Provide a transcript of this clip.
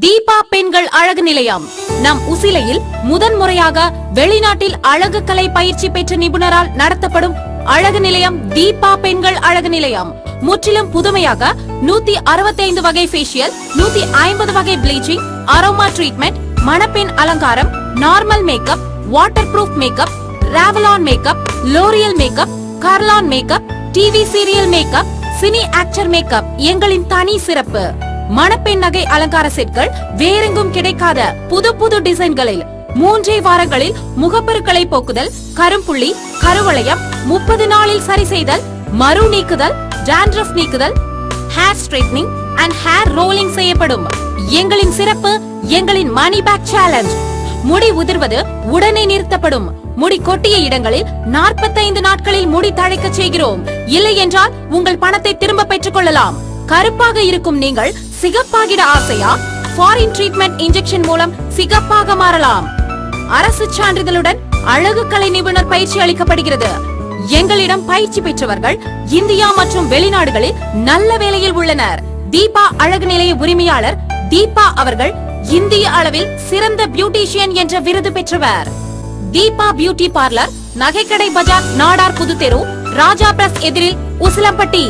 தீபா பெண்கள் அழகு நிலையம் நம் உசிலையில் முதன்முறையாக வெளிநாட்டில் அழகு கலை பயிற்சி பெற்ற நிபுணரால் நடத்தப்படும் அழகு நிலையம் தீபா பெண்கள் அழகு நிலையம். முற்றிலும் புதுமையாக 165 வகை ஃபேஷியல், 150 வகை ப்ளீச்சிங், அரோமா ட்ரீட்மெண்ட், மணப்பெண் அலங்காரம், normal makeup, waterproof makeup, Revlon makeup, L'Oreal makeup, கர்லான் makeup, TV serial makeup, cine actor makeup எங்களின் தனி சிறப்பு. மணப்பெண் நகை அலங்கார செட்கள் வேறெங்கும் கிடைக்காத புது புது டிசைன்களில் 3 வாரங்களில் முகப்பருக்களை போக்குதல், கரும்புள்ளி, கருவளையம் 30 நாளில் சரி செய்தல், மறு நீக்குதல், டாண்ட்ரஃப் நீக்குதல், hair straightening and hair rolling செய்யப்படும். எங்களின் சிறப்பு எங்களின் மணி பேக் சேலஞ்ச். முடி உதிர்வது உடனே நிறுத்தப்படும். முடி கொட்டிய இடங்களில் 45 நாட்களில் முடி தழைக்க செய்கிறோம். இல்லை என்றால் உங்கள் பணத்தை திரும்ப பெற்றுக் கொள்ளலாம். கருப்பாக இருக்கும் நீங்கள் சிகப்பாகிட ஆசையா? ஃபாரின் ட்ரீட்மெண்ட் இன்ஜெக்ஷன் மூலம் சிகப்பாக மாறலாம். அரசு சான்றிதழுடன் அழகு கலை நிபுணர் பயிற்சி அளிக்கப்படுகிறது. எங்களிடம் பயிற்சி பெற்றவர்கள் இந்தியா மற்றும் வெளிநாடுகளில் நல்ல வேலையில் உள்ளனர். தீபா அழகு நிலைய உரிமையாளர் தீபா அவர்கள் இந்திய அளவில் சிறந்த பியூட்டிஷியன் என்ற விருது பெற்றவர். தீபா பியூட்டி பார்லர், நகைக்கடை பஜார், நாடார் புதுத்தெரு, ராஜா பிரஸ் எதிரில், உசிலம்பட்டி.